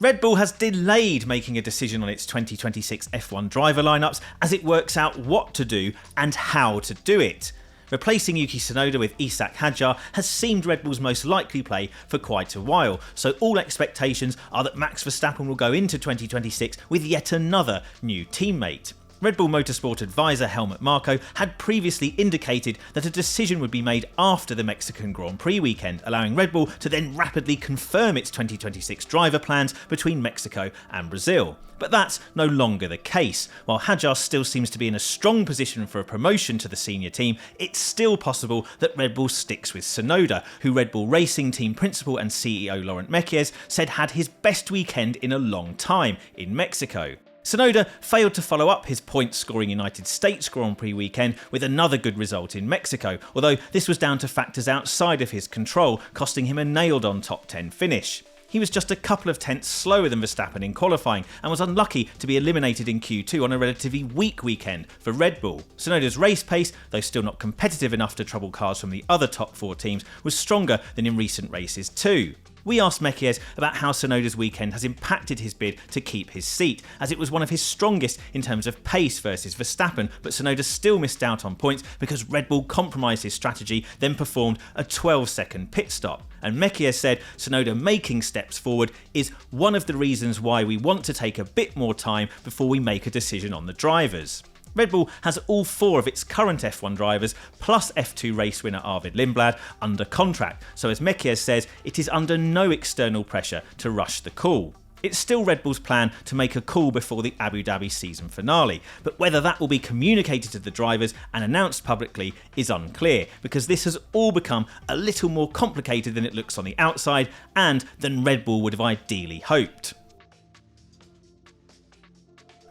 Red Bull has delayed making a decision on its 2026 F1 driver lineups as it works out what to do and how to do it. Replacing Yuki Tsunoda with Isack Hadjar has seemed Red Bull's most likely play for quite a while, so all expectations are that Max Verstappen will go into 2026 with yet another new teammate. Red Bull motorsport advisor Helmut Marko had previously indicated that a decision would be made after the Mexican Grand Prix weekend, allowing Red Bull to then rapidly confirm its 2026 driver plans between Mexico and Brazil. But that's no longer the case. While Hadjar still seems to be in a strong position for a promotion to the senior team, it's still possible that Red Bull sticks with Tsunoda, who Red Bull Racing team principal and CEO Laurent Mekies said had his best weekend in a long time in Mexico. Tsunoda failed to follow up his point-scoring United States Grand Prix weekend with another good result in Mexico, although this was down to factors outside of his control, costing him a nailed-on top 10 finish. He was just a couple of tenths slower than Verstappen in qualifying and was unlucky to be eliminated in Q2 on a relatively weak weekend for Red Bull. Tsunoda's race pace, though still not competitive enough to trouble cars from the other top 4 teams, was stronger than in recent races too. We asked Mekies about how Tsunoda's weekend has impacted his bid to keep his seat, as it was one of his strongest in terms of pace versus Verstappen, but Tsunoda still missed out on points because Red Bull compromised his strategy, then performed a 12-second pit stop. And Mekies said Tsunoda making steps forward is one of the reasons why we want to take a bit more time before we make a decision on the drivers. Red Bull has all 4 of its current F1 drivers, plus F2 race winner Arvid Lindblad, under contract, so as Mekies says, it is under no external pressure to rush the call. It's still Red Bull's plan to make a call before the Abu Dhabi season finale, but whether that will be communicated to the drivers and announced publicly is unclear, because this has all become a little more complicated than it looks on the outside, and than Red Bull would have ideally hoped.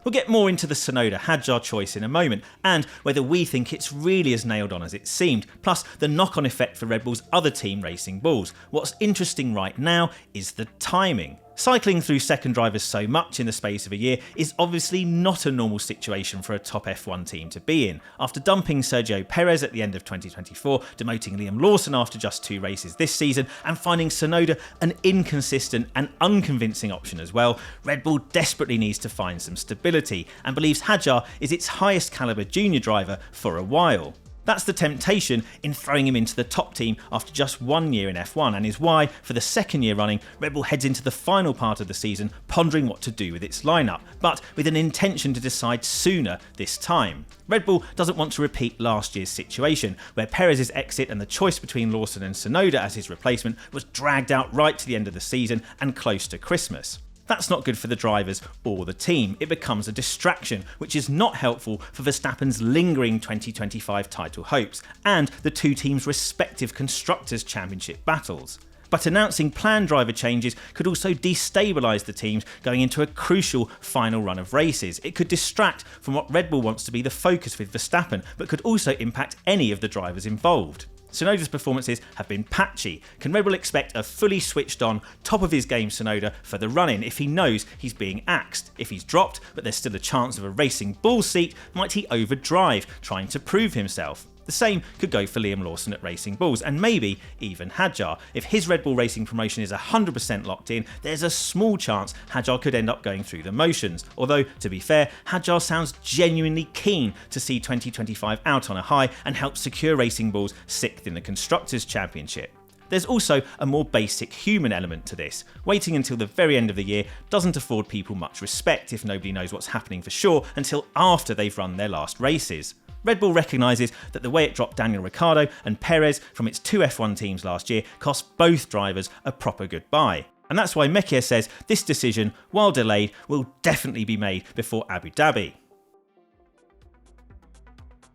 We'll get more into the Tsunoda-Hadjar choice in a moment, and whether we think it's really as nailed on as it seemed, plus the knock-on effect for Red Bull's other team Racing Bulls. What's interesting right now is the timing. Cycling through second drivers so much in the space of a year is obviously not a normal situation for a top F1 team to be in. After dumping Sergio Perez at the end of 2024, demoting Liam Lawson after just 2 races this season, and finding Tsunoda an inconsistent and unconvincing option as well, Red Bull desperately needs to find some stability and believes Hadjar is its highest caliber junior driver for a while. That's the temptation in throwing him into the top team after just 1 year in F1, and is why, for the second year running, Red Bull heads into the final part of the season pondering what to do with its lineup, but with an intention to decide sooner this time. Red Bull doesn't want to repeat last year's situation, where Perez's exit and the choice between Lawson and Tsunoda as his replacement was dragged out right to the end of the season and close to Christmas. That's not good for the drivers or the team. It becomes a distraction, which is not helpful for Verstappen's lingering 2025 title hopes and the 2 teams' respective Constructors' Championship battles. But announcing planned driver changes could also destabilise the teams going into a crucial final run of races. It could distract from what Red Bull wants to be the focus with Verstappen, but could also impact any of the drivers involved. Tsunoda's performances have been patchy. Can Red Bull expect a fully switched on, top of his game Tsunoda for the run-in if he knows he's being axed? If he's dropped, but there's still a chance of a Racing Bull seat, might he overdrive, trying to prove himself? The same could go for Liam Lawson at Racing Bulls, and maybe even Hadjar. If his Red Bull Racing promotion is 100% locked in, there's a small chance Hadjar could end up going through the motions. Although, to be fair, Hadjar sounds genuinely keen to see 2025 out on a high and help secure Racing Bulls 6th in the Constructors' Championship. There's also a more basic human element to this. Waiting until the very end of the year doesn't afford people much respect if nobody knows what's happening for sure until after they've run their last races. Red Bull recognises that the way it dropped Daniel Ricciardo and Perez from its 2 F1 teams last year cost both drivers a proper goodbye. And that's why Mekies says this decision, while delayed, will definitely be made before Abu Dhabi.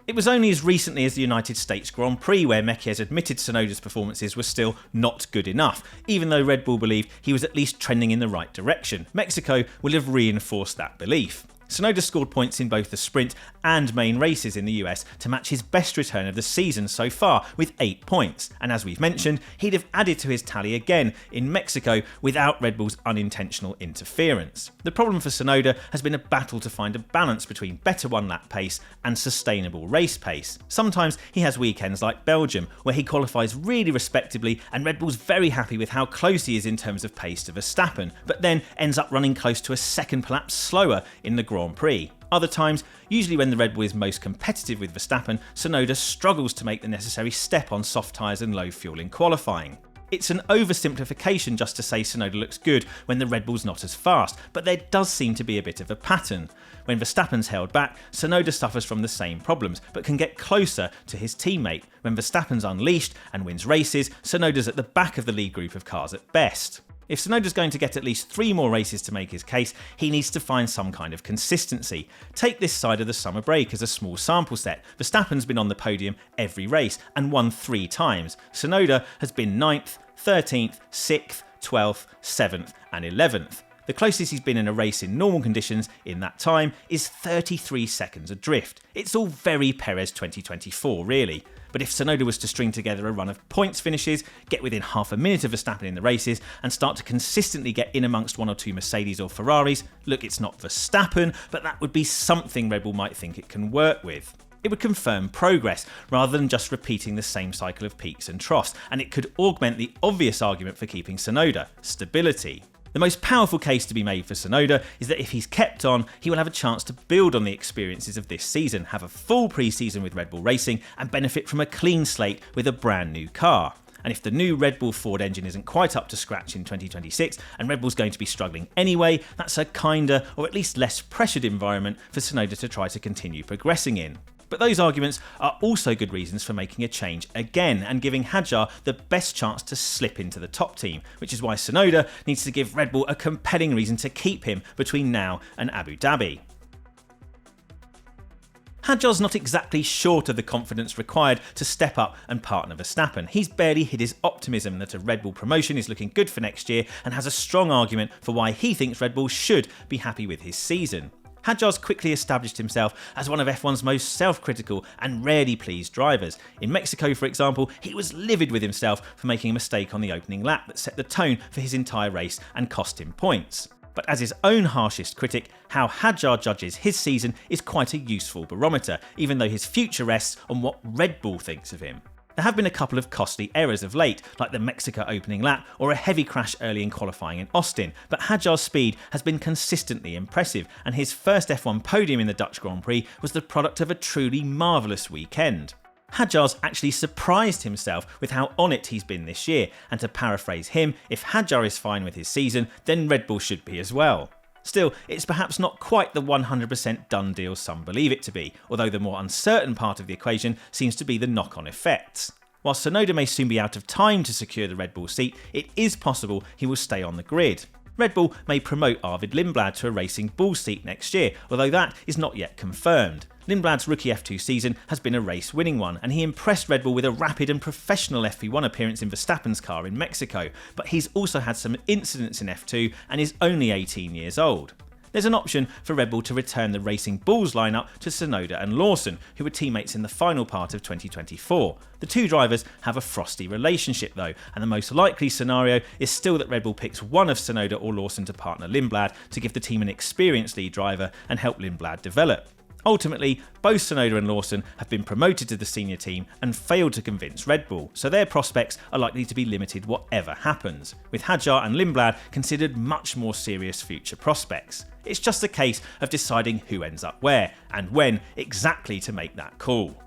It was only as recently as the United States Grand Prix where Mekies admitted Tsunoda's performances were still not good enough, even though Red Bull believed he was at least trending in the right direction. Mexico will have reinforced that belief. Tsunoda scored points in both the sprint and main races in the US to match his best return of the season so far with 8 points, and as we've mentioned, he'd have added to his tally again in Mexico without Red Bull's unintentional interference. The problem for Tsunoda has been a battle to find a balance between better one-lap pace and sustainable race pace. Sometimes he has weekends like Belgium, where he qualifies really respectably and Red Bull's very happy with how close he is in terms of pace to Verstappen, but then ends up running close to a second perhaps slower in the Grand Prix. Other times, usually when the Red Bull is most competitive with Verstappen, Tsunoda struggles to make the necessary step on soft tyres and low fuel in qualifying. It's an oversimplification just to say Tsunoda looks good when the Red Bull's not as fast, but there does seem to be a bit of a pattern. When Verstappen's held back, Tsunoda suffers from the same problems, but can get closer to his teammate. When Verstappen's unleashed and wins races, Tsunoda's at the back of the lead group of cars at best. If Tsunoda's going to get at least 3 more races to make his case, he needs to find some kind of consistency. Take this side of the summer break as a small sample set. Verstappen's been on the podium every race and won 3 times. Tsunoda has been 9th, 13th, 6th, 12th, 7th and 11th. The closest he's been in a race in normal conditions in that time is 33 seconds adrift. It's all very Perez 2024 really. But if Tsunoda was to string together a run of points finishes, get within half a minute of Verstappen in the races, and start to consistently get in amongst 1 or 2 Mercedes or Ferraris, look, it's not Verstappen, but that would be something Red Bull might think it can work with. It would confirm progress, rather than just repeating the same cycle of peaks and troughs, and it could augment the obvious argument for keeping Tsunoda: stability. The most powerful case to be made for Tsunoda is that if he's kept on, he will have a chance to build on the experiences of this season, have a full pre-season with Red Bull Racing, and benefit from a clean slate with a brand new car. And if the new Red Bull Ford engine isn't quite up to scratch in 2026, and Red Bull's going to be struggling anyway, that's a kinder, or at least less pressured environment for Tsunoda to try to continue progressing in. But those arguments are also good reasons for making a change again and giving Hadjar the best chance to slip into the top team, which is why Tsunoda needs to give Red Bull a compelling reason to keep him between now and Abu Dhabi. Hadjar's not exactly short of the confidence required to step up and partner Verstappen. He's barely hid his optimism that a Red Bull promotion is looking good for next year and has a strong argument for why he thinks Red Bull should be happy with his season. Hadjar's quickly established himself as one of F1's most self-critical and rarely pleased drivers. In Mexico, for example, he was livid with himself for making a mistake on the opening lap that set the tone for his entire race and cost him points. But as his own harshest critic, how Hadjar judges his season is quite a useful barometer, even though his future rests on what Red Bull thinks of him. There have been a couple of costly errors of late, like the Mexico opening lap or a heavy crash early in qualifying in Austin, but Hadjar's speed has been consistently impressive, and his first F1 podium in the Dutch Grand Prix was the product of a truly marvellous weekend. Hadjar's actually surprised himself with how on it he's been this year, and to paraphrase him, if Hadjar is fine with his season, then Red Bull should be as well. Still, it's perhaps not quite the 100% done deal some believe it to be, although the more uncertain part of the equation seems to be the knock-on effects. While Tsunoda may soon be out of time to secure the Red Bull seat, it is possible he will stay on the grid. Red Bull may promote Arvid Lindblad to a Racing Bull seat next year, although that is not yet confirmed. Lindblad's rookie F2 season has been a race-winning one, and he impressed Red Bull with a rapid and professional FP1 appearance in Verstappen's car in Mexico, but he's also had some incidents in F2 and is only 18 years old. There's an option for Red Bull to return the Racing Bulls lineup to Tsunoda and Lawson, who were teammates in the final part of 2024. The two drivers have a frosty relationship though, and the most likely scenario is still that Red Bull picks one of Tsunoda or Lawson to partner Lindblad to give the team an experienced lead driver and help Lindblad develop. Ultimately, both Tsunoda and Lawson have been promoted to the senior team and failed to convince Red Bull, so their prospects are likely to be limited whatever happens, with Hadjar and Lindblad considered much more serious future prospects. It's just a case of deciding who ends up where, and when exactly to make that call.